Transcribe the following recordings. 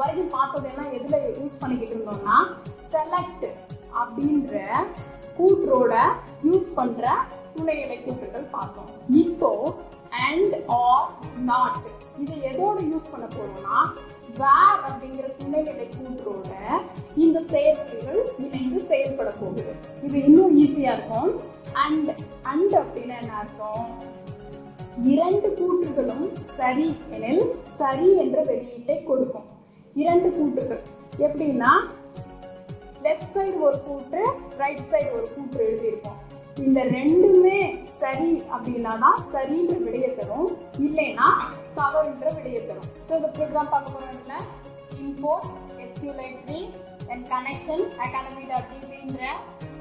வரைக்கும் பார்த்ததெல்லாம் எதில் யூஸ் பண்ணிக்கிட்டு இருந்தோம்னா செலக்ட் அப்படின்ற கூற்றோட யூஸ் பண்ணுற துணைநிலை கூற்றுகள் பார்த்தோம். இப்போ அண்ட் ஆர் நாட் இது எதோட யூஸ் பண்ண போறோம்னா வேர் அப்படிங்கிற துணைநிலை கூற்றோட இந்த செயற்கைகள் இணைந்து செயல்பட போகுது. இது இன்னும் ஈஸியா இருக்கும். அண்ட் அப்படின்னா என்ன அர்த்தம்? இரண்டு கூற்றுகளும் சரி எனில் சரி என்ற வெளியீட்டை கொடுக்கும். இரண்டு கூற்றுகள் எப்படின்னா லெஃப்ட் சைடு ஒரு கூற்று, ரைட் சைடு ஒரு கூற்று எழுதியிருக்கோம். இந்த ரெண்டுமே சரி அப்படின்னா தான் சரின்ற விடையை தரும், இல்லைன்னா தவறுன்ற விடையை தரும். ஸோ இந்த ப்ரோக்ராம் பார்க்க போகிறோம்ல import SQLite 3 and connection academy.dbன்ற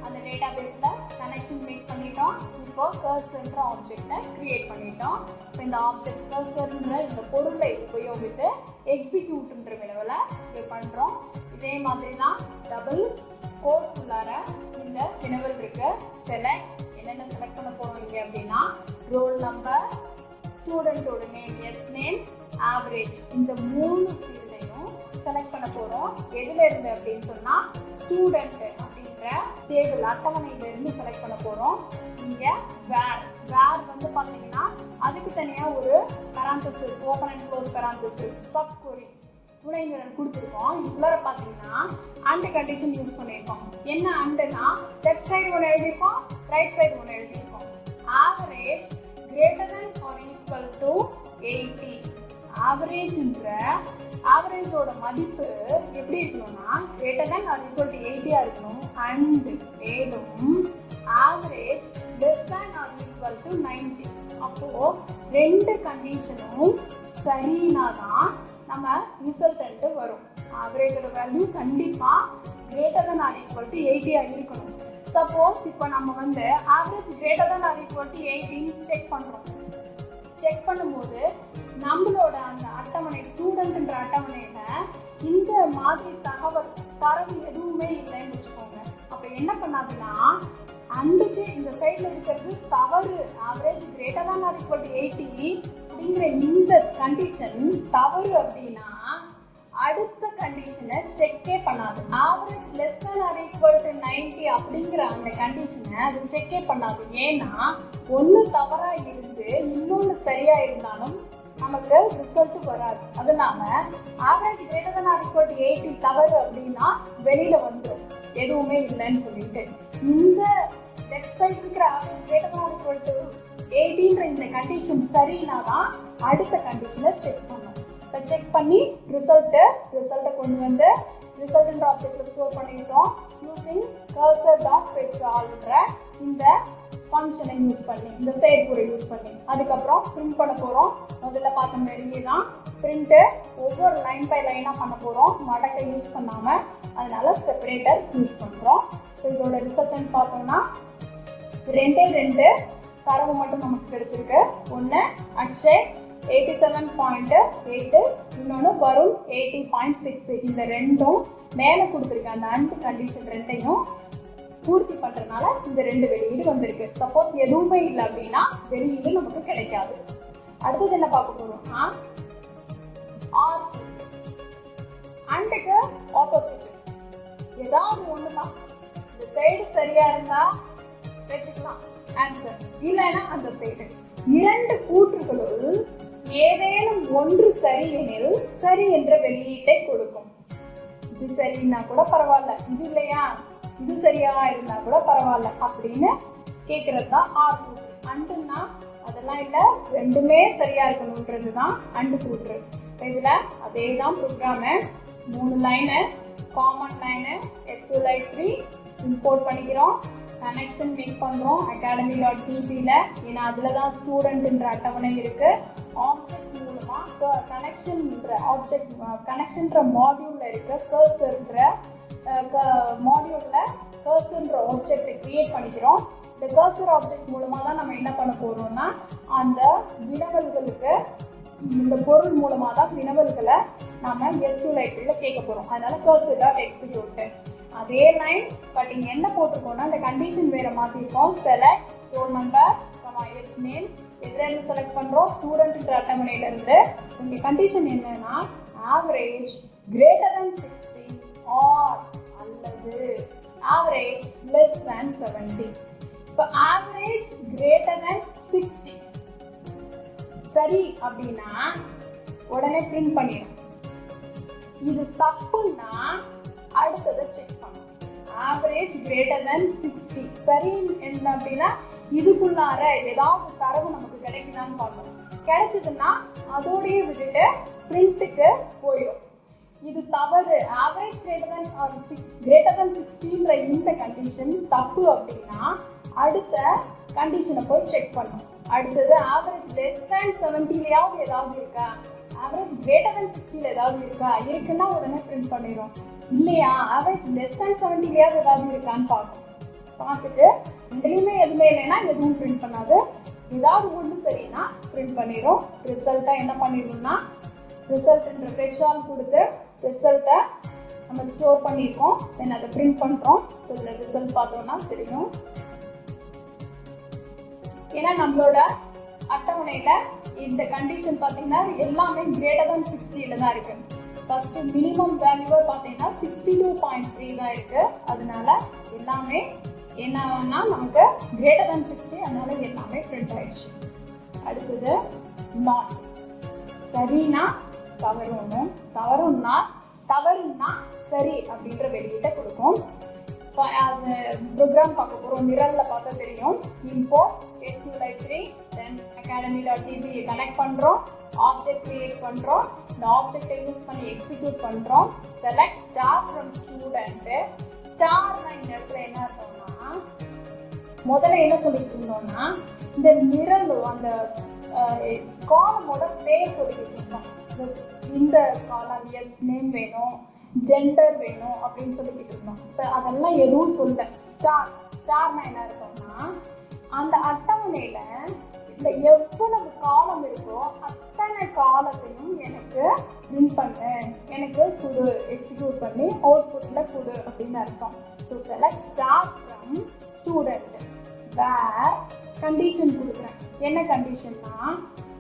அந்த டேட்டா பேஸில் கனெக்ஷன் மேக் பண்ணிட்டோம். இப்போ கர்சர்ன்ற ஆப்ஜெக்டை கிரியேட் பண்ணிட்டோம். இப்போ இந்த ஆப்ஜெக்ட் கர்சர்ன்ற இந்த பொருளை உபயோகித்து எக்ஸிக்யூட்ன்ற வினவில் இங்கே பண்ணுறோம். இதே மாதிரி தான் டபுள் கோட் உள்ளார இந்த வினவல் இருக்கு. செலக்ட் என்னென்ன செலக்ட் பண்ண போகிறோம் இங்கே அப்படின்னா ரோல் நம்பர், ஸ்டூடெண்ட்டோட நேம், எஸ் நேம், ஆவரேஜ் இந்த 3 ஃபீல்டையும் செலக்ட் பண்ண போகிறோம். எதில் இருந்து அப்படின்னு சொன்னால் ஸ்டூடெண்ட் அப்படின்ற டேபிள் அட்டவணையிலிருந்து செலக்ட் பண்ண போகிறோம். இங்கே வேர் வந்து பார்த்தீங்கன்னா அதுக்கு தனியாக ஒரு parenthesis, open and close parenthesis, sub query துணை நிரல் கொடுத்துருக்கோம். இதுக்குள்ள பார்த்தீங்கன்னா அண்ட் கண்டிஷன் யூஸ் பண்ணியிருக்கோம். என்ன அண்டுனா லெஃப்ட் சைடு ஒன்று எழுதியிருக்கோம், ரைட் சைடு ஒன்று எழுதியிருக்கோம். Average greater than or equal to 80. ஆவரேஜ்ன்ற ஆவரேஜோட மதிப்பு எப்படி இருக்கணும்னா greater than or equal to 80 இருக்கணும். அண்ட் மேலும் average less than or equal to 90. அப்போ ரெண்டு கண்டிஷனும் சரினா தான் நம்ம ரிசல்டன்ட் வரும். ஆவரேஜோட வேல்யூ கண்டிப்பாக greater than or equal to 80 இருக்கணும். சப்போஸ் இப்போ நம்ம வந்து average greater than or equal to 80 check பண்ணுறோம். செக் பண்ணும்போது நம்மளோட அந்த அட்டவணை ஸ்டூடெண்ட்ன்ற அட்டவணையில் இந்த மாதிரி தரவு எதுவுமே இல்லைன்னு வச்சுக்கோங்க. அப்போ என்ன பண்ணாதுன்னா அண்டுக்கு இந்த சைடில் இருக்கிறது தவறு, average greater than or equal to 80 அப்படிங்கிற இந்த கண்டிஷன் தவறு அப்படின்னா அடுத்த கண்டிஷனை செக்கே பண்ணாது. Average less than or equal to 90 அப்படிங்கிற அந்த கண்டிஷனை அது செக்கே பண்ணாது. ஏன்னா ஒன்று தவறாக இருந்து இன்னொன்று சரியாக இருந்தாலும் நமக்கு ரிசல்ட் வராது. அதனால average greater than or equal to 80 தவறு அப்படின்னா வெளியில் வந்துடும் எதுவுமே இல்லைன்னு சொல்லிட்டு. இந்த லெஃப்ட் சைடு இருக்கிற average greater than or equal to 80ன்ற இந்த கண்டிஷன் சரினா தான் அடுத்த கண்டிஷனை செக் பண்ணணும். இப்போ செக் பண்ணி ரிசல்ட்டை கொண்டு வந்து ரிசல்ட்ன்ற ஆப்ஜெக்டில் ஸ்டோர் பண்ணிட்டோம். யூஸிங் cursor.fetchAllன்ற இந்த ஃபங்க்ஷனை யூஸ் பண்ணி, இந்த செயற்குறை யூஸ் பண்ணி அதுக்கப்புறம் பிரிண்ட் பண்ண போகிறோம். முதல்ல பார்த்த மாதிரியே தான் பிரிண்ட்டு ஒவ்வொரு லைன் பை லைனாக பண்ண போகிறோம், மடக்கை யூஸ் பண்ணாமல். அதனால செப்பரேட்டர் யூஸ் பண்ணுறோம். ஸோ இதோட ரிசல்ட்னு பார்த்தோம்னா 2 தரவு மட்டும் நமக்கு கிடைச்சிருக்கு. ஒன்று அக்ஷய் 87.8, இன்னொன்று வரும் 80.6. இந்த ரெண்டும் மேலே கொடுத்துருக்கு. அந்த அண்ட் கண்டிஷன் ரெண்டையும் பூர்த்தி பண்ணுறதுனால இந்த 2 வெளியீடு வந்திருக்கு. சப்போஸ் எதுவுமே இல்லை அப்படின்னா வெளியீடு நமக்கு கிடைக்காது. அடுத்தது என்ன பார்க்க போகிறோம்னா ஆர் அண்டுக்கு ஆப்போசிட் ஏதாவது ஒன்று தான். இந்த சைடு சரியாக இருந்தால் வச்சுக்கலாம் ஆன்சர், இல்லைன்னா அந்த சைடு. 2 கூற்றுகளுள் ஏதேனும் ஒன்று சரி எனில் சரி என்ற வெளியீட்டை கொடுக்கும். இது சரின்னா கூட பரவாயில்ல, இது இல்லையா இது சரியா இருந்தா கூட பரவாயில்ல அப்படின்னு கேட்கறது தான் ஆர் கூற்று. அண்டுன்னா அதெல்லாம் இல்லை, ரெண்டுமே சரியா இருக்கணுன்றது தான் அண்டு கூற்று. இதுல அதே தான் program. 3 line common line SQLite 3 import பண்ணிக்கிறோம். கனெக்ஷன் மேக் பண்ணுறோம் academy.dbல. ஏன்னா அதில் தான் ஸ்டூடெண்ட்ன்ற அட்டவணை இருக்குது. ஆப்ஜெக்ட் மூலமாக கனெக்ஷன்ற மாடியூலில் இருக்க கர்சர்ன்ற மாடியூலில் கர்சர்ன்ற ஆப்ஜெக்டை க்ரியேட் பண்ணிக்கிறோம். இந்த கர்சர் ஆப்ஜெக்ட் மூலமாக தான் நம்ம என்ன பண்ண போகிறோம்னா அந்த வினவல்களுக்கு இந்த பொருள் மூலமாக தான் வினவல்களை நம்ம SQLite கேட்க போகிறோம். அதனால cursor.execute அதே லைன். பட் இங்கே என்ன போட்டிருக்கோம்னா இந்த கண்டிஷன் வேறு மாற்றிருக்கோம். Select roll number, S name, எதுலேருந்து செலக்ட் பண்ணுறோம் ஸ்டூடெண்ட்ன்ற அட்டவணையிலேருந்து. இங்கே கண்டிஷன் என்னன்னா ஆவரேஜ் greater than 60 or அல்லது average less than 70. இப்போ average greater than 60 சரி அப்படின்னா உடனே பிரிண்ட் பண்ணிடும். இது தப்புன்னா அடுத்ததை செக் பண்ணணும். ஆவரேஜ் கிரேட்டர் தென் 60 சரி என்ன அப்படின்னா இதுக்குள்ளார ஏதாவது தரவு நமக்கு கிடைக்குதான்னு பார்க்கணும். கிடைச்சதுன்னா அதோடய விட்டுட்டு பிரிண்ட்டுக்கு போயிடும். இது தவறு. ஆவரேஜ் கிரேட்டர் தென் 60ன்ற இந்த கண்டிஷன் தப்பு அப்படின்னா அடுத்த கண்டிஷனை போய் செக் பண்ணணும். அடுத்தது ஆவரேஜ் லெஸ் தேன் 70லயாவது ஏதாவது இருக்கா, ஆவரேஜ் கிரேட்டர் தென் 60ல ஏதாவது இருக்கா, இருக்குன்னா உடனே பிரிண்ட் பண்ணிடும். இல்லையா ஆவரேஜ் லெஸ் தேன் 70லயாவது ஏதாவது இருக்கான்னு பார்க்கணும். பார்த்துட்டு ரெண்டுலையுமே எதுவுமே இல்லைன்னா எதுவும் பிரிண்ட் பண்ணாது. ஏதாவது ஒன்று சரின்னா பிரிண்ட் பண்ணிடும். ரிசல்ட்டாக என்ன பண்ணிடணும்னா ரிசல்ட்ன்ற ஃபெச்ஆல் கொடுத்து ரிசல்ட்டை நம்ம ஸ்டோர் பண்ணியிருக்கோம். தென் அதை பிரிண்ட் பண்ணுறோம். இதில் ரிசல்ட் பார்த்தோம்னா தெரியும். ஏன்னா நம்மளோட அட்டவணையில் இந்த கண்டிஷன் பார்த்தீங்கன்னா எல்லாமே கிரேட்டர் தென் 60ல தான் இருக்கு. ஃபர்ஸ்ட் மினிமம் வேல்யூவை பார்த்தீங்கன்னா 62.3 தான் இருக்கு. அதனால எல்லாமே என்னன்னா நமக்கு கிரேட்டர் தென் 60, அதனால எல்லாமே பிரிண்ட் ஆயிடுச்சு. அடுத்தது நாட். சரினா தவறும், தவறுன்னா சரி அப்படின்ற வெளியீட்டை கொடுக்கும். அது ப்ரோக்ராம் பார்க்க போகிறோம். நிரலில் பார்த்தா தெரியும். Import SQLite3 then academy.db connect பண்ணுறோம். ஆப்ஜெக்ட் கிரியேட் பண்ணுறோம். இந்த ஆப்ஜெக்டை யூஸ் பண்ணி எக்ஸிக்யூட் பண்ணுறோம். Select star from student. ஸ்டார்னா இந்த இடத்துல என்ன அர்த்தம்னா முதல்ல என்ன சொல்லிட்டு இருந்தோம்னா இந்த நிரல் அந்த காலமோட பேர் சொல்லிட்டு இருந்தோம். இந்த காலம் எஸ் நேம் வேணும், ஜெண்டர் வேணும் அப்படின்னு சொல்லிக்கிட்டு இருந்தோம். இப்போ அதெல்லாம் எதுவும் சொல்ல. ஸ்டார்னா என்ன இருக்கும்னா அந்த அட்டவணையில இந்த எவ்வளவு காலம் இருக்கோ அத்தனை காலத்தையும் எனக்கு பிரிண்ட் பண்ணு, எனக்கு கொடு, எக்ஸிக்யூட் பண்ணி அவுட்புட்ல கொடு அப்படின்னு அர்த்தம். So select star from student where condition கொடுக்குறேன். என்ன கண்டிஷன்னா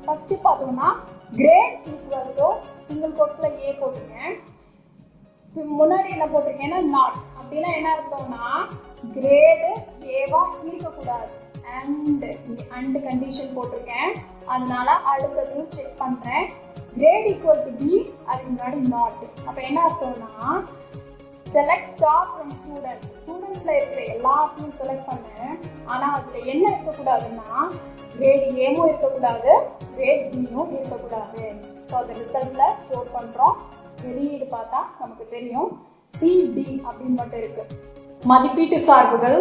ஃபர்ஸ்ட் பார்த்தோம்னா கிரேட் ஈக்குவல் டு சிங்கிள் கோட்ல ஏ போட்டிருக்கேன். முன்னாடி என்ன போட்டிருக்கேன்னா நாட். அப்படின்னா என்ன அர்த்தம்னா கிரேடு ஏவா இருக்கக்கூடாது. அண்ட் கண்டிஷன் போட்டிருக்கேன். அதனால அடுத்ததையும் செக் பண்றேன். கிரேட் ஈக்குவல் டு பி, அதுக்கு முன்னாடி நாட். அப்ப என்ன அர்த்தம்னா செலக்ட் ஸ்டார் ஃப்ரம் ஸ்டூடெண்ட். ஸ்டூடெண்ட்ல இருக்கிற எல்லாத்தையும் செலக்ட் பண்ணேன். ஆனா அதுல என்ன இருக்கக்கூடாதுன்னா கிரேட் ஏவும் இருக்கக்கூடாது, கிரேட் பியும் இருக்கக்கூடாது. ஸோ அந்த ரிசல்ட்ல ஸ்டோர் பண்றோம். வெளியீடு பார்த்தா நமக்கு தெரியும் CD அப்படின்னு மட்டும் இருக்கு. மதிப்பீட்டு சார்புகள்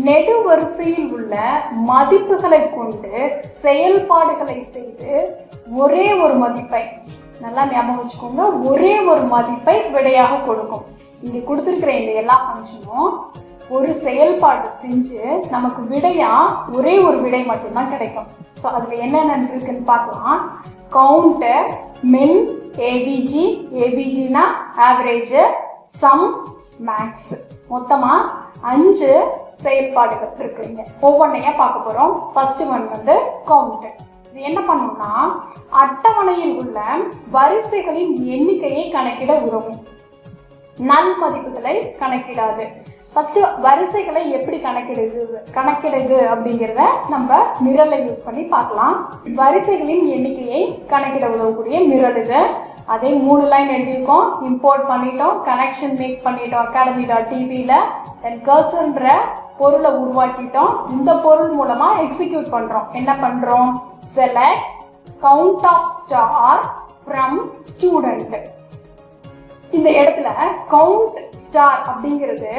நெடுவரிசையில் உள்ள மதிப்புகளை கொண்டு செயல்பாடுகளை செய்து ஒரே ஒரு மதிப்பை, நல்லா ஞாபகம் வச்சுக்கோங்க, ஒரே ஒரு மதிப்பை விடையாக கொடுக்கும். இங்க கொடுத்துருக்கிற இந்த எல்லா ஃபங்க்ஷனும் ஒரு செயல்பாடு செஞ்சு நமக்கு விடையா ஒரே ஒரு விடை மட்டும்தான் கிடைக்கும். ஸோ அதுல என்னென்ன இருக்குன்னு பார்க்கலாம். கவுண்ட், மின், ஏபிஜினா ஆவரேஜ், சம், மேக்ஸ், மொத்தமா 5 செயல்பாடுகள் இருக்குங்க. ஒவ்வொன்றையா பார்க்க போறோம். ஃபர்ஸ்ட் ஒன் வந்து கவுண்ட். இது என்ன பண்ணும்னா அட்டவணையில் உள்ள வரிசைகளின் எண்ணிக்கையை கணக்கிட உதவும். நல் மதிப்புகளை கணக்கிடாது. ஃபர்ஸ்ட் வரிசைகளை எப்படி கணக்கிடுது அப்படிங்கிறத நம்ம நிரலை யூஸ் பண்ணி பார்க்கலாம். வரிசைகளின் எண்ணிக்கையை கணக்கிட உதவக்கூடிய நிரல் இது. அதே 3 லைன் எழுதியிருக்கோம். இம்போர்ட் பண்ணிட்டோம், கனெக்ஷன் மேக் பண்ணிட்டோம் academy.dbல. தென் கர்சர்ன்ற பொருளை உருவாக்கிட்டோம். இந்த பொருள் மூலமா எக்ஸிக்யூட் பண்றோம். என்ன பண்றோம்? Select count of star from student. இந்த இடத்துல கவுண்ட் ஸ்டார் அப்படிங்கிறது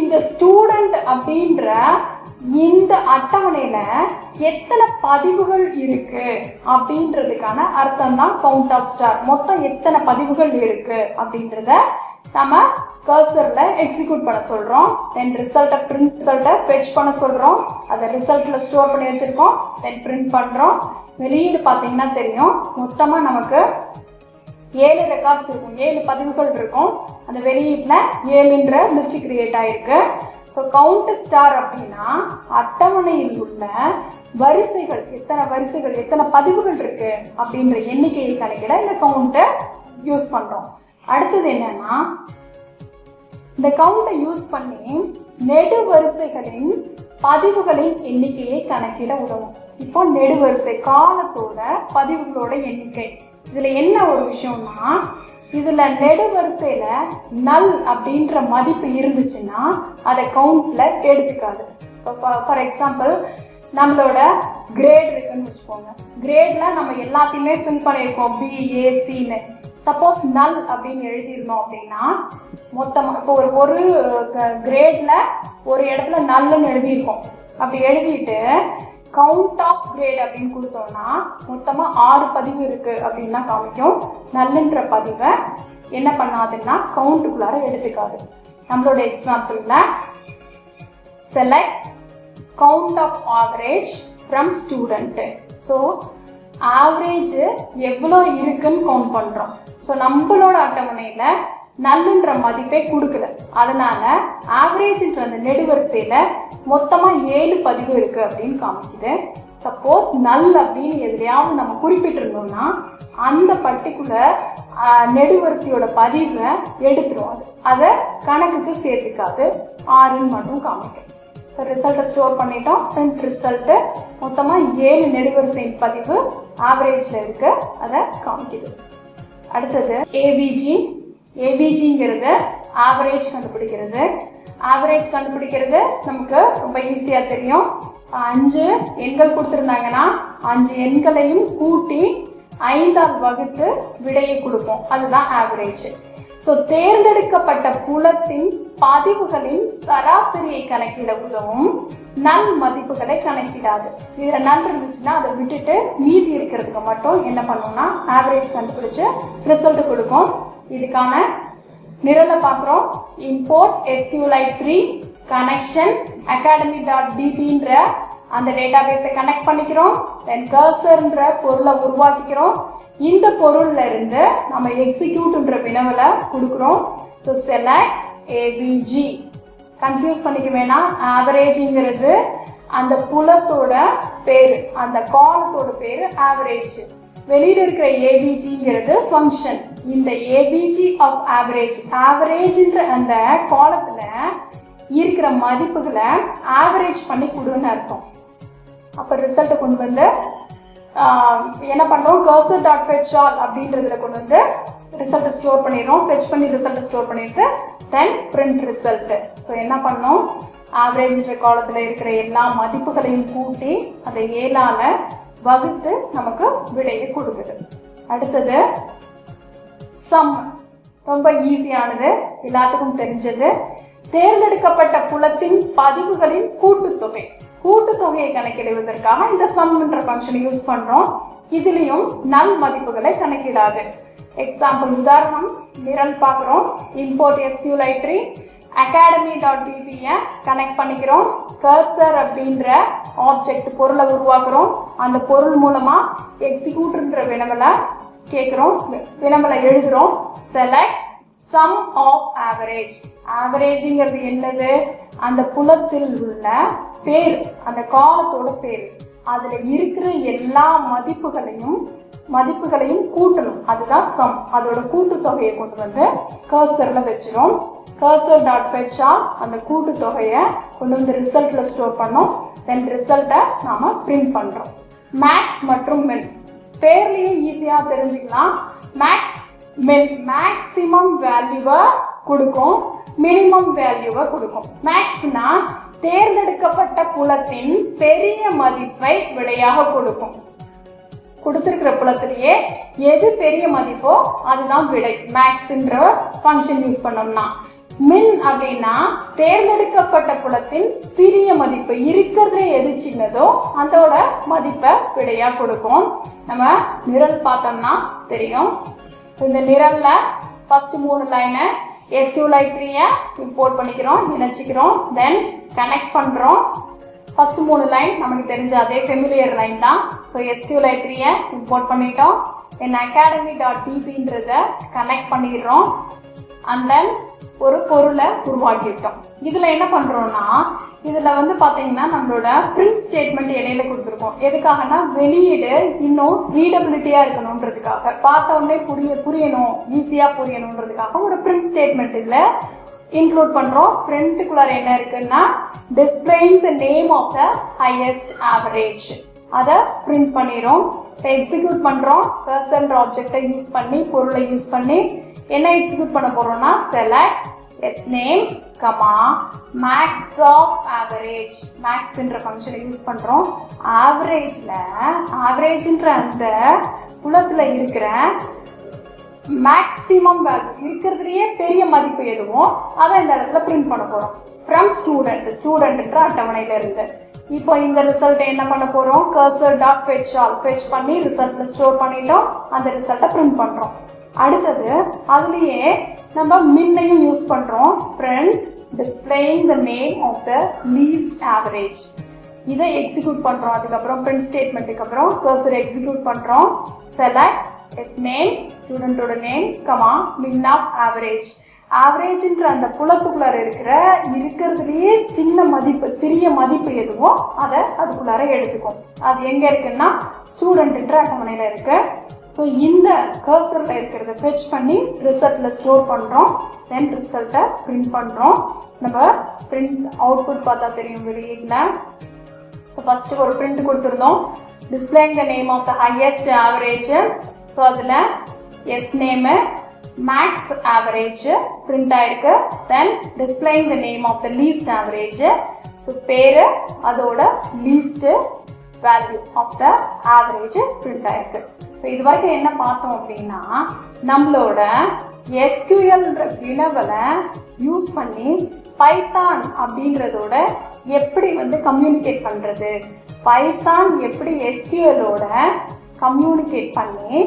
இந்த ஸ்டூடெண்ட் அப்படின்ற இந்த அட்டவணையில எத்தனை பதிவுகள் இருக்கு அப்படின்றதுக்கான அர்த்தம் தான் கவுண்ட் ஆஃப் ஸ்டார். மொத்தம் எத்தனை பதிவுகள் இருக்கு அப்படின்றத நம்ம கர்சர்ல எக்ஸிக்யூட் பண்ண சொல்றோம். தென் ரிசல்ட்டை ஃபெட்ச் பண்ண சொல்றோம். அதை ரிசல்ட்ல ஸ்டோர் பண்ணி வச்சிருக்கோம். தென் பிரிண்ட் பண்றோம். வெளியீடு பார்த்தீங்கன்னா தெரியும். மொத்தமா நமக்கு 7 ரெக்கார்ட்ஸ் இருக்கும், 7 பதிவுகள் இருக்கும். அந்த வெளியீட்டில் 7ன்ற லிஸ்ட் கிரியேட் ஆயிருக்கு. ஸோ கவுண்ட் ஸ்டார் அப்படின்னா அட்டவணையில் உள்ள வரிசைகள், எத்தனை பதிவுகள் இருக்கு அப்படின்ற எண்ணிக்கையை கணக்கிட இந்த கவுண்ட்டை யூஸ் பண்ணுறோம். அடுத்தது என்னன்னா, இந்த கவுண்டை யூஸ் பண்ணி நெடுவரிசைகளின் பதிவுகளின் எண்ணிக்கையை கணக்கிட உதவும். இப்போ நெடுவரிசை காலத்தோட பதிவுகளோட எண்ணிக்கை. இதில் என்ன ஒரு விஷயம்னா, இதில் நெடுவரிசையில் நல் அப்படின்ற மதிப்பு இருந்துச்சுன்னா அதை கவுண்டில் எடுத்துக்காது. இப்போ ஃபார் எக்ஸாம்பிள் நம்மளோட கிரேட் இருக்குன்னு வச்சுக்கோங்க. கிரேடில் நம்ம எல்லாத்தையுமே ஃபில் பண்ணியிருக்கோம் BACன்னு. சப்போஸ் நல் அப்படின்னு எழுதியிருந்தோம் அப்படின்னா மொத்தமாக இப்போ ஒரு கிரேடில் ஒரு இடத்துல நல்லுன்னு எழுதியிருக்கோம். அப்படி எழுதிட்டு கவுண்ட் ஆஃப் கிரேட் அப்படின்னு கொடுத்தோம்னா மொத்தமாக 6 பதிவு இருக்குது அப்படின்னு தான் காமிக்கும். நல்லுன்ற பதிவை என்ன பண்ணாதுன்னா கவுண்ட்டுக்குள்ளார எடுத்துக்காது. நம்மளோட எக்ஸாம்பிளில் select count of average from student. So average எவ்வளோ இருக்குன்னு கவுண்ட் பண்ணுறோம். ஸோ நம்மளோட அட்டவணையில் நல்லுன்ற மதிப்பே கொடுக்கல. அதனால ஆவரேஜ்ன்ற அந்த நெடுவரிசையில் மொத்தமாக 7 பதிவு இருக்குது அப்படின்னு காமிக்குது. சப்போஸ் நல் அப்படின்னு எதுலையாவது நம்ம குறிப்பிட்டிருந்தோம்னா அந்த பர்டிகுலர் நெடுவரிசையோட பதிவை எடுத்துரும். அதை கணக்குக்கு சேர்த்துக்காது, 6ன்னு மட்டும் காமிக்கும். ஸோ ரிசல்ட்டை ஸ்டோர் பண்ணிட்டோம். பிரிண்ட் ரிசல்ட்டு மொத்தமாக 7 நெடுவரிசை பதிவு ஆவரேஜில் இருக்கு, அதை காமிக்குது. அடுத்தது ஏபிஜிங்கிறது ஆவரேஜ் கண்டுபிடிக்கிறது. ஆவரேஜ் கண்டுபிடிக்கிறது நமக்கு ரொம்ப ஈஸியாக தெரியும். 5 எண்கள் கொடுத்துருந்தாங்கன்னா 5 எண்களையும் கூட்டி 5ஆல் வகுத்து விடையை கொடுப்போம். அதுதான் ஆவரேஜ். ஸோ தேர்ந்தெடுக்கப்பட்ட புலத்தின் பதிவுகளின் சராசரியை கணக்கிட உதவும். நல் மதிப்புகளை கணக்கிடாது. இதில் நல் இருந்துச்சுன்னா அதை விட்டுட்டு மீதி இருக்கிறதுக்கு மட்டும் என்ன பண்ணோம்னா ஆவரேஜ் கண்டுபிடிச்சு ரிசல்ட் கொடுக்கும். இதுக்கான நிரலை பார்க்குறோம். இம்போர்ட் SQLite 3 கனெக்ஷன் academy.dbன்ற அந்த டேட்டாபேஸை கனெக்ட் பண்ணிக்கிறோம். தென் கர்சர்ன்ற பொருளை உருவாக்கிக்கிறோம். இந்த பொருள்ல இருந்து நம்ம எக்ஸிக்யூட்ன்ற வினவலை கொடுக்குறோம். So select ABG. கன்ஃபியூஸ் பண்ணிக்க வேணாம். ஆவரேஜுங்கிறது அந்த புலத்தோட பேர், அந்த காலத்தோட பேர் ஆவரேஜ். வெளியில் இருக்கிற ABGங்கிறது ஃபங்க்ஷன். இந்த ABG ஆஃப் ஆவரேஜ்ன்ற அந்த காலத்தில் இருக்கிற மதிப்புகளை ஆவரேஜ் பண்ணி கொடுன்னு அர்த்தம். அப்போ ரிசல்ட்டை கொண்டு வந்து என்ன பண்ணுறோம், cursor.fetch all அப்படின்றதுல கொண்டு வந்து ரிசல்ட்டை ஸ்டோர் பண்ணிடுறோம். ஃபெச் பண்ணி ரிசல்ட்டை ஸ்டோர் பண்ணிட்டு தென் பிரிண்ட் ரிசல்ட்டு. ஸோ என்ன பண்ணோம், ஆவரேஜ்ன்ற காலத்தில் இருக்கிற எல்லா மதிப்புகளையும் கூட்டி அதை 7ஆல் வகுத்து நமக்கு விடையை கொடுக்குது. அடுத்தது சம். ரொம்ப ஈஸியானது, எல்லாத்துக்கும் தெரிஞ்சது. தேர்ந்தெடுக்கப்பட்ட புலத்தின் பதிவுகளின் கூட்டுத்தொகை. கூட்டுத்தொகையை கணக்கிடுவதற்காக இந்த சம்ன்ற ஃபங்க்ஷனை யூஸ் பண்றோம். இதுலயும் நல் மதிப்புகளை கணக்கிடாது. எக்ஸாம்பிள் உதாரணம் நிரல் பார்க்குறோம். இம்போர்ட் SQLite 3 academy.db கனெக்ட் பண்ணிக்கிறோம். கர்சர் அப்படின்ற ஆப்ஜெக்ட் பொருளை உருவாக்குறோம். அந்த பொருள் மூலமா எக்ஸிக்யூட்ன்ற வினவலை கேட்குறோம், வினவலை எழுதுறோம். Select sum of average. ஆவரேஜுங்கிறது என்னது, அந்த புலத்தில் உள்ள பேர், அந்த காலத்தோட பேர். அதுல இருக்கிற எல்லா மதிப்புகளையும் கூட்டணும். அதுதான் சம். அதோட கூட்டுத்தொகையை கொண்டு வந்து கர்சர்ல வச்சிரும். cursor.fetch all அந்த கூட்டுத்தொகையை கொண்டு வந்து ரிசல்ட்ல ஸ்டோர் பண்ணோம். தென் ரிசல்ட்டை நாம பிரிண்ட் பண்றோம். மேக்ஸ் மற்றும் மின் பேர்லயே ஈஸியா தெரிஞ்சுக்கலாம். மேக்ஸிமம் வேல்யூவை கொடுக்கும், மினிமம் வேல்யூவை கொடுக்கும். மேக்ஸ்னா தேர்ந்தெடுக்கப்பட்ட புலத்தின் பெரிய மதிப்பை விடையாக கொடுக்கும். கொடுத்திருக்கிற புலத்திலேயே எது பெரிய மதிப்போ அதுதான் விடை. மேக்ஸ்ன்ற ஃபங்க்ஷன் யூஸ் பண்ணோம்னா. மின் அப்படின்னா தேர்ந்தெடுக்கப்பட்ட புலத்தின் சிறிய மதிப்பு, இருக்கிறதுல எது சின்னதோ அதோட மதிப்பை விடையா கொடுக்கும். நம்ம நிரல் பார்த்தோம்னா தெரியும். இந்த நிரல்ல ஃபர்ஸ்ட் 3 லைனை SQLite 3 இம்போர்ட் பண்ணிக்கிறோம், இணைச்சிக்கிறோம். தென் கனெக்ட் பண்றோம். ஃபர்ஸ்ட் 3 லைன் நமக்கு தெரிஞ்ச அதே ஃபெமிலியர் லைன் தான். ஸோ SQLite 3 இம்போர்ட் பண்ணிட்டோம். தென் academy.dbன்றத கனெக்ட் பண்ணிடுறோம். அண்ட் தென் ஒரு பொருளை உருவாக்கிட்டோம். இதுல என்ன பண்றோம்னா, இதுல வந்து பாத்தீங்கன்னா நம்மளோட பிரிண்ட் ஸ்டேட்மெண்ட் இடையில கொடுத்துருக்கோம். எதுக்காகனா வெளியீடு இன்னும் ரீடபிலிட்டியா இருக்கணும்ன்றதுக்காக, பார்த்த உடனே புரியணும், ஈஸியா புரியணும்ன்றதுக்காக ஒரு பிரிண்ட் ஸ்டேட்மெண்ட் இதுல இன்க்ளூட் பண்றோம். பிரிண்ட்டுக்குள்ளார என்ன இருக்குன்னா, displaying the name of the highest average, அதை பிரிண்ட் பண்ணிடும். இப்போ எக்ஸிக்யூட் பண்றோம். கர்சர்ன்ற ஆப்ஜெக்டை யூஸ் பண்ணி, பொருளை யூஸ் பண்ணி என்ன எக்ஸிக்யூட் பண்ண போறோம்னா, select S name comma max of average. மேக்ஸ்ன்ற ஃபங்க்ஷனை யூஸ் பண்றோம். ஆவரேஜ்ன்ற அந்த புலத்துல இருக்கிற மேக்ஸிமம் வேல்யூ, இருக்கிறதுலயே பெரிய மதிப்பு எதுவும் அதை இந்த இடத்துல பிரிண்ட் பண்ண போறோம். ஃப்ரம் ஸ்டூடெண்ட்ன்ற அட்டவணையில இருந்து. இப்போ இந்த ரிசல்ட் என்ன பண்ண போறோம், cursor dot fetch all fetch பண்ணி ரிசல்ட்ல ஸ்டோர் பண்ணிட்டோம். அந்த ரிசல்ட்டை பிரிண்ட் பண்றோம். அடுத்தது அதுலயே நம்ம மின்னையும் யூஸ் பண்றோம். Print displaying the name of the least average. இதை எக்ஸிக்யூட் பண்றோம். அதுக்கப்புறம் பிரிண்ட் ஸ்டேட்மெண்ட்டுக்கு அப்புறம் கர்சர் எக்ஸிக்யூட் பண்றோம். செலக்ட் எஸ் நேம், ஸ்டூடெண்டோட name comma min of average. ஆவரேஜ்ன்ற அந்த புலத்துக்குள்ளார இருக்கிறதுலயே சிறிய மதிப்பு எதுவோ அதை அதுக்குள்ளார எடுத்துக்கும். அது எங்க இருக்குன்னா, ஸ்டூடெண்ட்ன்ற அட்டவணையில இருக்கு. ஸோ இந்த கர்சர்ல இருக்கிறத ஃபெட்ச் பண்ணி ரிசல்ட்ல ஸ்டோர் பண்றோம். தென் ரிசல்ட்டை பிரிண்ட் பண்றோம். நம்ம பிரிண்ட் அவுட்புட் பார்த்தா தெரியும் வெளியீட்டுல. ஸோ ஃபர்ஸ்ட் ஒரு பிரிண்ட் கொடுத்துருந்தோம், displaying the name of the highest average. So அதுல S name max average print ஆயிருக்கு. Then displaying the name of the least average. So பேரு அதோட least value of the average print ஆயிருக்கு. So இது வரைக்கும் என்ன பார்த்தோம் அப்படின்னா, நம்மளோட SQL வினவலை யூஸ் பண்ணி பைத்தான் அப்படின்றதோட எப்படி வந்து கம்யூனிகேட் பண்றது, பைத்தான் எப்படி SQLோட கம்யூனிகேட் பண்ணி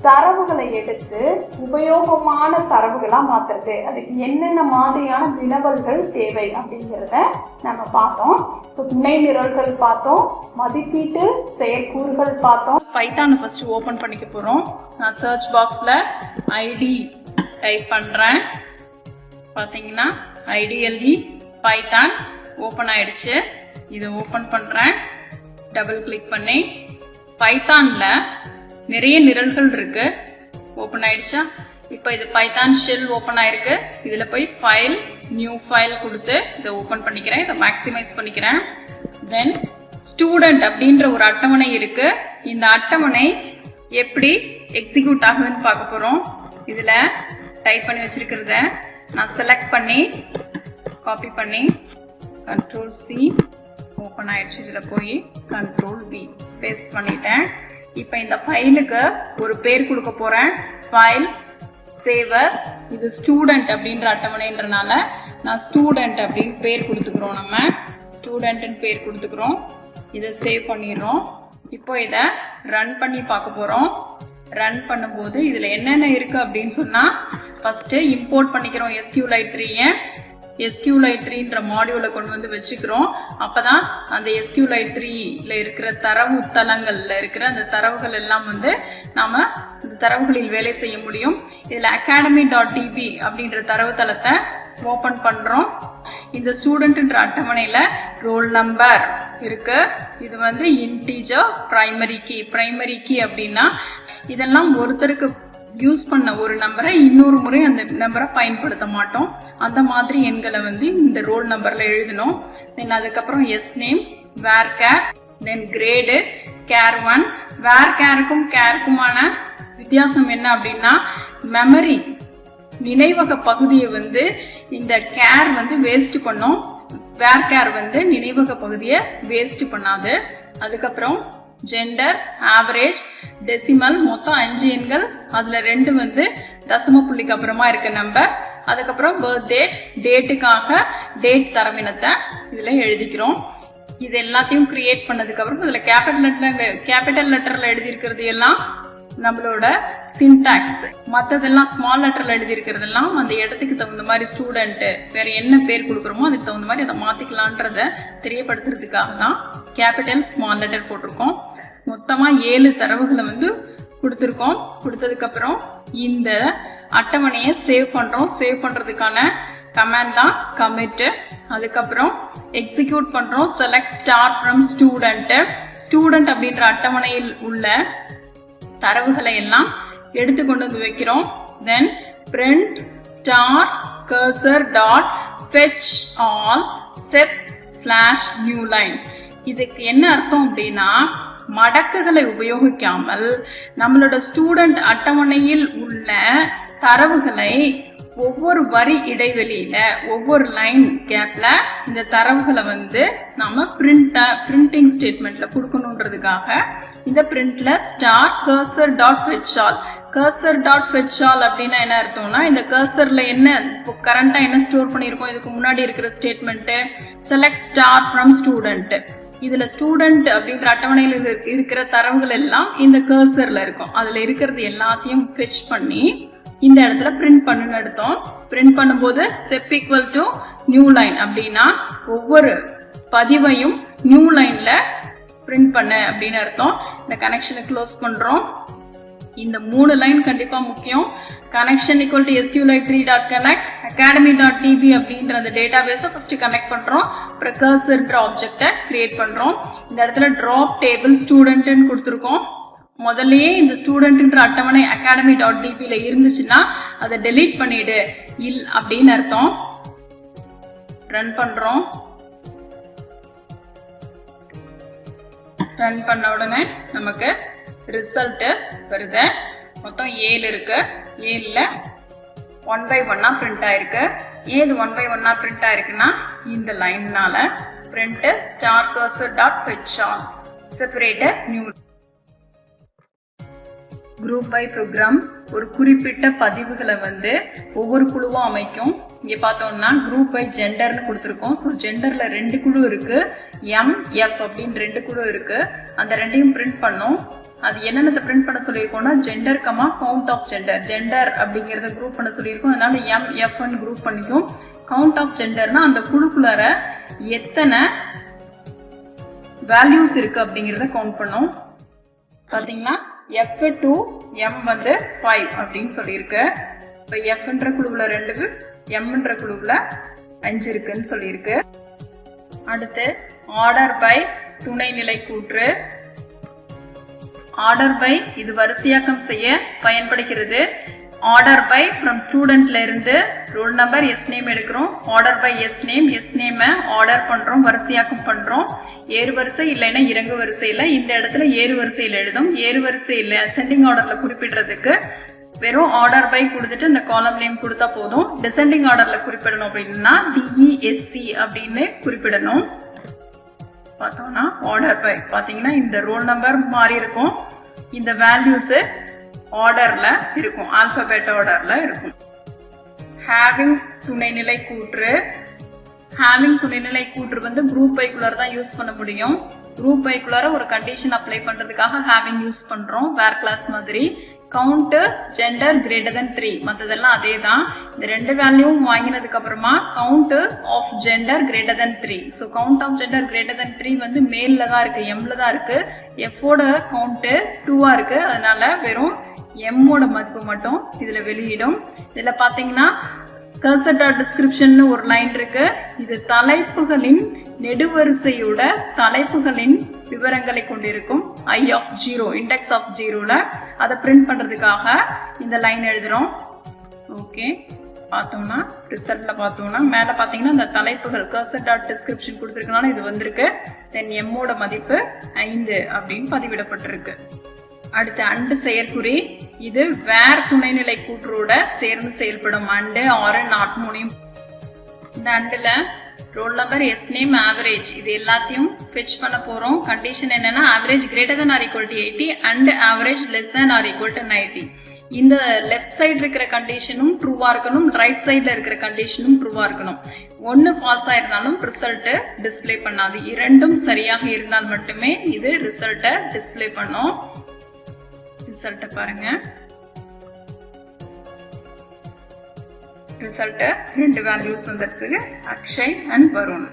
தரவுகளை எடுத்து உபயோகமான தரவுகளா மாத்துறது, அதுக்கு என்னென்ன மாதிரியான வினவல்கள் தேவை அப்படிங்கிறத நம்ம பார்த்தோம். ஸோ துணை நிரல்கள் பார்த்தோம், மதிப்பீட்டு செயற்கூறுகள் பார்த்தோம். பைத்தானை ஃபர்ஸ்ட் ஓபன் பண்ணிக்க போறோம். நான் சர்ச் பாக்ஸ்ல ஐடி டைப் பண்றேன். பாத்தீங்கன்னா ஐடிஎல்இ பைத்தான் ஓபன் ஆயிடுச்சு. இதை ஓபன் பண்றேன். டபுள் கிளிக் பண்ணி பைத்தான்ல நிறைய நிரல்கள் இருக்கு. ஓபன் ஆயிடுச்சா? இப்போ இது பைத்தான் ஷெல் ஓபன் ஆயிருக்கு. இதுல போய் ஃபைல், நியூ ஃபைல் கொடுத்து இதை ஓபன் பண்ணிக்கிறேன். இதை மேக்ஸிமைஸ் பண்ணிக்கிறேன். தென் ஸ்டூடெண்ட் அப்படின்ற ஒரு அட்டவணை இருக்கு. இந்த அட்டவணை எப்படி எக்ஸிக்யூட் ஆகுதுன்னு பார்க்க போறோம். இதுல டைப் பண்ணி வச்சிருக்கிறத நான் செலக்ட் பண்ணி காப்பி பண்ணி Ctrl C ஓபன் ஆயிடுச்சு. இதுல போய் Ctrl V பேஸ்ட் பண்ணிட்டேன். இப்போ இந்த ஃபைலுக்கு ஒரு பேர் கொடுக்க போறேன். ஃபைல் சேவஸ். இது ஸ்டூடெண்ட் அப்படின்ற அட்டவணைன்றனால நான் ஸ்டூடெண்ட் அப்படின்னு பேர் கொடுத்துக்கிறோம். நம்ம ஸ்டூடெண்ட்னு பேர் கொடுத்துக்கிறோம். இதை சேவ் பண்ணிடுறோம். இப்போ இதை ரன் பண்ணி பார்க்க போறோம். ரன் பண்ணும்போது இதுல என்னென்ன இருக்கு அப்படின்னு சொன்னா, ஃபர்ஸ்ட் இம்போர்ட் பண்ணிக்கிறோம் SQLite 3. SQLite 3ன்ற மாடியூலை கொண்டு வந்து வச்சுக்கிறோம். அப்பதான் அந்த SQLite 3ல இருக்கிற தரவு தளங்கள்ல இருக்கிற அந்த தரவுகள் எல்லாம் வந்து நாம அந்த தரவுகளில் வேலை செய்ய முடியும். இதுல academy.db அப்படின்ற தரவு தளத்தை ஓபன் பண்றோம். இந்த ஸ்டூடெண்ட்ன்ற அட்டவணையில ரோல் நம்பர் இருக்கு. இது வந்து இன்டீஜர் பிரைமரி கீ அப்படின்னா இதெல்லாம் ஒருத்தருக்கு யூஸ் பண்ண ஒரு நம்பரை இன்னொரு முறை அந்த நம்பரை பயன்படுத்த மாட்டோம். அந்த மாதிரி எண்களை வந்து இந்த ரோல் நம்பர்ல எழுதணும். தென் அதுக்கப்புறம் எஸ் நேம், வேர் கேர், தென் கிரேடு, கேர் 1. வேர் கேருக்கும் கேருக்குமான வித்தியாசம் என்ன அப்படின்னா, மெமரி நினைவக பகுதியை வந்து இந்த கேர் வந்து வேஸ்ட் பண்ணும். வேர் கேர் வந்து நினைவக பகுதியை வேஸ்ட் பண்ணாது. அதுக்கப்புறம் ஜெண்டர், ஆவரேஜ், டெசிமல், மொத்தம் 5 எண்கள். அதுல 2 வந்து தசம புள்ளிக்கு அப்புறமா இருக்க நம்பர். அதுக்கப்புறம் பர்த்டே, டேட்டுக்காக டேட் தரவினத்தை இதுல எழுதிக்கிறோம். இது எல்லாத்தையும் கிரியேட் பண்ணதுக்கு அப்புறம் இதுல கேபிட்டல் லெட்டர்ல எழுதி இருக்கிறது எல்லாம் நம்மளோட சின்டாக்ஸ். மற்றதெல்லாம் ஸ்மால் லெட்டர்ல எழுதி இருக்கிறதெல்லாம் அந்த இடத்துக்கு தகுந்த மாதிரி ஸ்டூடெண்ட் வேற என்ன பேர் கொடுக்குறோமோ அதுக்கு தகுந்த மாதிரி அதை மாத்திக்கலான்றத தெரியப்படுத்துறதுக்காக தான் கேபிட்டல் ஸ்மால் லெட்டர் போட்டிருக்கோம். மொத்தமா 7 தரவுகளை வந்து கொடுத்துருக்கோம். கொடுத்ததுக்கு அப்புறம் இந்த அட்டவணையை சேவ் பண்றோம். சேவ் பண்றதுக்கான கமாண்ட் தான் commit. அதுக்கப்புறம் எக்ஸிக்யூட் பண்றோம். select star from student. Student அப்படின்ற அட்டவணையில் உள்ள தரவுகளை எல்லாம் எடுத்து கொண்டு வந்து வைக்கிறோம். then print star cursor dot fetch all set/newline. இதுக்கு என்ன அர்த்தம் அப்படின்னா, மடக்குகளை உபயோகிக்காமல் நம்மளோட ஸ்டூடெண்ட் அட்டவணையில் உள்ள தரவுகளை ஒவ்வொரு வரி இடைவெளியில ஒவ்வொரு லைன் கேப்ல இந்த தரவுகளை வந்து நாம பிரிண்டிங் ஸ்டேட்மெண்ட்ல கொடுக்கணுன்றதுக்காக இந்த பிரிண்ட்ல star cursor dot fetch all. Cursor dot fetch all அப்படின்னா என்ன அர்த்தம்னா, இந்த கர்சர்ல என்ன கரண்டா என்ன ஸ்டோர் பண்ணிருக்கோம், இதுக்கு முன்னாடி இருக்கிற statement select star from student. இதுல ஸ்டூடெண்ட் அப்படின்ற அட்டவணையில் இருக்கிற தரவுகள் எல்லாம் இந்த கர்சர்ல இருக்கும். அதுல இருக்கிறது எல்லாத்தையும் ஃபெட்ச் பண்ணி இந்த இடத்துல பிரிண்ட் பண்ணுன்னு எடுத்தோம். பிரிண்ட் பண்ணும்போது செப் ஈக்குவல் டு நியூ லைன் அப்படின்னா ஒவ்வொரு பதிவையும் நியூ லைன்ல பிரிண்ட் பண்ண அப்படின்னு அர்த்தம். இந்த கனெக்ஷனை க்ளோஸ் பண்றோம். இந்த 3 லைன் கண்டிப்பா முக்கியம். Connection equal to sqlite3.connect academy.db அப்படின்ற அந்த டேட்டாபேஸை ஃபர்ஸ்ட் கனெக்ட் பண்றோம். அப்புறம் கர்சர்ன்ற ஆப்ஜெக்டை கிரியேட் பண்றோம். இந்த இடத்துல drop table student கொடுத்துருக்கோம். முதல்லயே இந்த ஸ்டூடெண்ட்ன்ற அட்டவணை academy.db இருந்துச்சுன்னா அதை டெலீட் பண்ணிடு அப்படின்னு அர்த்தம். ரன் பண்றோம். ரன் பண்ண உடனே நமக்கு ரிசல்ட் வருது. மொத்தம் 7 இருக்கு. 7ல 1 by 1 பிரிண்ட் ஆயிருக்கு. ஏது 1 by 1 பிரிண்ட் ஆயிருக்குன்னா இந்த லைன்னால print star cursor dot fetch all separate new. Group by program ஒரு குறிப்பிட்ட பதிவுகளை வந்து ஒவ்வொரு குழுவா அமைக்கும். இங்க பார்த்தோம்னா குரூப் பை ஜெண்டர்னு கொடுத்துருக்கோம். ஸோ ஜெண்டர்ல 2 குழு இருக்கு, MF அப்படின்னு 2 குழு இருக்கு. அந்த ரெண்டையும் பிரிண்ட் பண்ணோம். அது என்னென்ன பிரிண்ட் பண்ண சொல்லியிருக்கோம்னா gender count of gender. Gender அப்படிங்கறத குரூப் பண்ண சொல்லியிருக்கோம். அதனால MF குரூப் பண்ணிக்கும். கவுண்ட் ஆஃப் ஜெண்டர்னா அந்த குழுக்குள்ளார எத்தனை வேல்யூஸ் இருக்கு அப்படிங்கறத கவுண்ட் பண்ணோம். பாத்தீங்கன்னா F to M வந்து 5 அப்படின்னு சொல்லியிருக்கு. இப்போ Fன்ற குழுவுல 2, Mன்ற குழுவுல 5 இருக்குன்னு சொல்லியிருக்கு. அடுத்து ஆர்டர் பை துணைநிலை கூற்று. ஆர்டர் பை இது வரிசையாக்கம் செய்ய பயன்படுகிறது. ஆர்டர் பை ஃப்ரம் ஸ்டூடெண்ட்ல இருந்து ரோல் நம்பர் எஸ் நேம் எடுக்கிறோம். Order by S name order பண்றோம், வரிசையாக்கம் பண்றோம். ஏறு வரிசை இல்லைன்னா இறங்கு வரிசையில. இந்த இடத்துல ஏறு வரிசையில் எழுதும். ஏறு வரிசையில் அசெண்டிங் ஆர்டர்ல குறிப்பிடுறதுக்கு வெறும் ஆர்டர் பை கொடுத்துட்டு இந்த காலம் நேம் கொடுத்தா போதும். டிசெண்டிங் ஆர்டர்ல குறிப்பிடணும் அப்படின்னா DESC அப்படின்னு குறிப்பிடணும். பார்த்தோம்னா ஆர்டர் பை பாத்தீங்கன்னா இந்த ரோல் நம்பர் மாறி இருக்கும். இந்த வேல்யூஸ் ஆர்டர்ல இருக்கும், ஆல்பபெட் ஆர்டர்ல இருக்கும். ஹேவிங் துணைநிலை கூற்று. ஹேவிங் துணைநிலை கூற்று வந்து குரூப் பைக்குள்ளார தான் யூஸ் பண்ண முடியும். குரூப் பைக்குள்ளார ஒரு கண்டிஷன் அப்ளை பண்றதுக்காக ஹேவிங் யூஸ் பண்றோம், வேர் கிளாஸ் மாதிரி. கவுண்ட் ஜெண்டர் கிரேட்டர் தென் 3 மற்றதெல்லாம் அதே தான். இந்த 2 வேல்யூவும் வாங்கினதுக்கு அப்புறமா count of gender greater than 3. So count of gender greater than 3 வந்து மேல்ல தான் இருக்கு, எம்ல தான் இருக்கு. எஃபோட கவுண்ட் 2 இருக்கு. அதனால வெறும் எம்மோட மதிப்பு மட்டும் இதுல வெளியிடும். இதுல பாத்தீங்கன்னா கர்சர் டாட் டிஸ்கிரிப்ஷன் ஒரு லைன் இருக்கு. இது தலைப்புகளின் நெடுவரிசையோட தலைப்புகளின் விவரங்களை கொண்டிருக்கும். இண்டெக்ஸ் ஆஃப் 0ல அதை பிரிண்ட் பண்றதுக்காக இந்த லைன் எழுதுறோம். ஓகே, பார்த்தோம்னா ரிசல்ட்ல பார்த்தோம்னா மேல பாத்தீங்கன்னா இந்த தலைப்புகள் கர்சர் டாட் டிஸ்கிரிப்ஷன் கொடுத்துருக்கனால இது வந்திருக்கு. தென் எம்மோட மதிப்பு 5 அப்படின்னு பதிவிடப்பட்டிருக்கு. அடுத்து அண்டு செயற்குறி. இது வேர் துணைநிலை கூற்றோட சேர்ந்து செயல்படும். And or not 3. இந்த அண்டுல roll number S name average இது எல்லாத்தையும் ஃபெட்ச் பண்ண போறோம். கண்டிஷன் என்னன்னா average greater than or equal to 80 and average less than or equal to 90. இந்த லெஃப்ட் சைடு இருக்கிற கண்டிஷனும் ட்ரூவா இருக்கணும், ரைட் சைட்ல இருக்கிற கண்டிஷனும் ட்ரூவா இருக்கணும். ஒன்னு ஃபால்ஸா இருந்தாலும் ரிசல்ட் டிஸ்பிளே பண்ணாது. இரண்டும் சரியாக இருந்தால் மட்டுமே இது ரிசல்ட்டை டிஸ்பிளே பண்ணும். ரிசல்ட்டை பாருங்க. ரிசல்ட் 2 வேல்யூஸ் வந்துருக்கு, அக்ஷய் அண்ட் வருண்.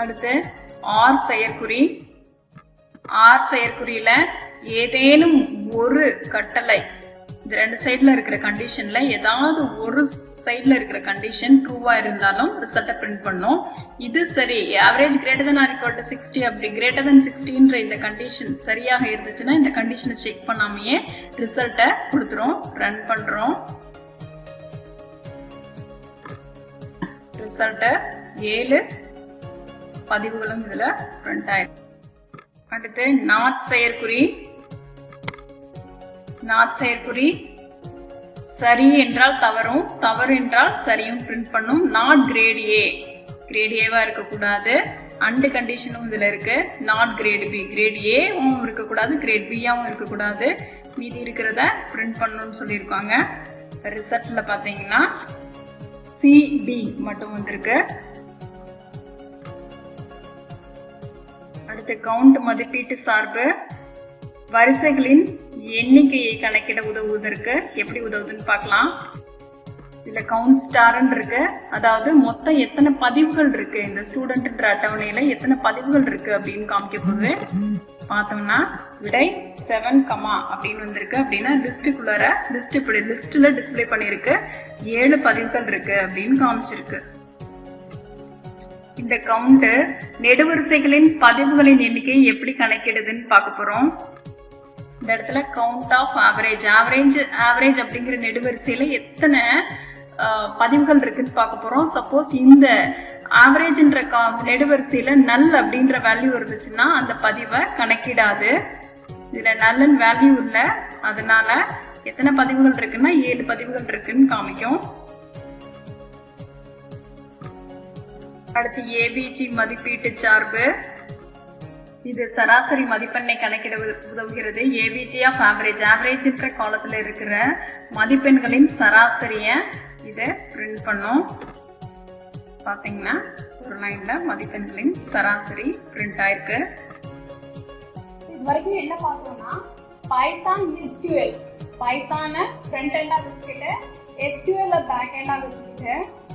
அடுத்து ஆர் செயற்குறி. ஆர் செயற்குறியில ஏதேனும் ஒரு கட்டளை, இந்த ரெண்டு சைட்ல இருக்கிற கண்டிஷன்ல ஏதாவது ஒரு சைட்ல இருக்கிற கண்டிஷன் ட்ரூவா இருந்தாலும் ரிசல்ட்டை பிரிண்ட் பண்ணும். இது சரி, average greater than or equal to 60 அப்படி கிரேட்டர் than 60ன்ற இந்த கண்டிஷன் சரியாக இருந்துச்சுன்னா இந்த கண்டிஷனை செக் பண்ணாமையே ரிசல்ட்டை கொடுத்துரும். ரன் பண்றோம். ரிசல்ட்டை 7 பதிவுகளும் இதுல பிரிண்ட் ஆயிடும். அடுத்து நாட் செயற்குறி. நாட் செயற்குறி சரி என்றால் தவறும், தவறு என்றால் சரியும் பிரிண்ட் பண்ணும். நாட் கிரேட் ஏ, கிரேட் ஏவா இருக்கக்கூடாது. அண்ட் கண்டிஷனும் இதுல இருக்கு. நாட் கிரேட் பி, கிரேட் ஏவும் இருக்கக்கூடாது, கிரேட் பியாவும் இருக்கக்கூடாது. மீதி இருக்கிறத பிரிண்ட் பண்ணணும்னு சொல்லியிருக்காங்க. ரிசல்ட்ல பாத்தீங்கன்னா சிடி மட்டும் வந்திருக்கு. அடுத்து கவுண்ட் மதிப்பீட்டு சார்பு. வரிசைகளின் எண்ணிக்கையை கணக்கிட உதவுவதற்கு எப்படி உதவுதுன்னு பார்க்கலாம். இதுல கவுண்ட் ஸ்டார்ன்னு இருக்கு, அதாவது மொத்தம் எத்தனை பதிவுகள் இருக்கு, இந்த ஸ்டூடெண்ட்ன்ற அட்டவணையில எத்தனை பதிவுகள் இருக்கு அப்படின்னு காமிக்க போகுது. பார்த்தோம்னா விடை 7, அப்படின்னு வந்திருக்கு. அப்படின்னா லிஸ்டுக்குள்ளார லிஸ்ட் இப்படி லிஸ்ட்ல டிஸ்பிளே பண்ணிருக்கு. 7 பதிவுகள் இருக்கு அப்படின்னு காமிச்சிருக்கு. இந்த கவுண்ட் நெடுவரிசைகளின் பதிவுகளின் எண்ணிக்கையை எப்படி கணக்கிடுதுன்னு பார்க்க போறோம். இந்த இடத்துல கவுண்ட் ஆஃப் ஆவரேஜ், ஆவரேஜ் அப்படிங்கிற நெடுவரிசையில எத்தனை பதிவுகள் இருக்குன்னு பார்க்க போறோம். சப்போஸ் இந்த ஆவரேஜ்ன்ற நெடுவரிசையில நல் அப்படின்ற வேல்யூ இருந்துச்சுன்னா அந்த பதிவை கணக்கிடாது. இதுல நல்ல வேல்யூ இல்லை, அதனால எத்தனை பதிவுகள் இருக்குன்னா 7 பதிவுகள் இருக்குன்னு காமிக்கும். அடுத்து ஏபிஜி மதிப்பீட்டு சார்பு. இது சராசரி மதிப்பெண்ணை கணக்கிட உதவுகிறது. ஏபிஜி ஆஃப் ஆவரேஜ், ஆவரேஜ்ன்ற காலத்துல இருக்கிற மதிப்பெண்களின் சராசரிய இதை பிரிண்ட் பண்ணும். பாத்தீங்கன்னா ஒரு லைன்ல மதிப்பெண்களின் சராசரி பிரிண்ட் ஆயிருக்கு. இது வரைக்கும் என்ன பார்த்தோம்னா பைத்தான் எஸ்கியூஎல், பைத்தானை ஃப்ரண்ட் எண்டா வச்சுக்கிட்டு எஸ்கியூஎல் பேக் எண்டா வச்சுக்கிட்டு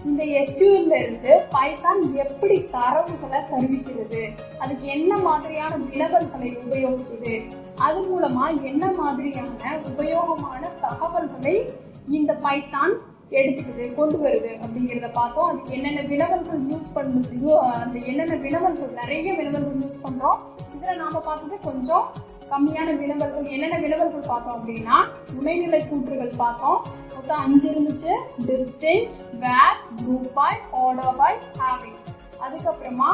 இந்த எஸ்கியூஎல்ல இருந்து பைத்தான் எப்படி தரவுகளை தருவிக்கிறது, அதுக்கு என்ன மாதிரியான வினவல்களை உபயோகிக்குது, அது மூலமா என்ன மாதிரியான உபயோகமான தகவல்களை இந்த பைத்தான் எடுத்துக்குது, கொண்டு வருது அப்படிங்கிறத பார்த்தோம். அதுக்கு என்னென்ன வினவல்கள் யூஸ் பண்ணுறது, அந்த என்னென்ன வினவல்கள், நிறைய வினவல்கள் யூஸ் பண்றோம். இதுல நாம பார்த்தது கொஞ்சம் கம்மியான வினவல்கள். என்னென்ன வினவல்கள் பார்த்தோம் அப்படின்னா துணைநிலை கூற்றுகள் பார்த்தோம். மொத்தம் 5 இருந்துச்சு. Distinct, where, group by, order by, having. அதுக்கப்புறமா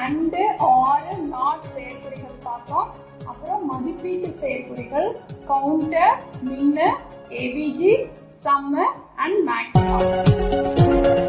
அண்ட், ஆர், நாட் செயற்குறிகள் பார்த்தோம். அப்புறம் மதிப்பீட்டு செயற்குறிகள் counter, min, AVG, sum and maths.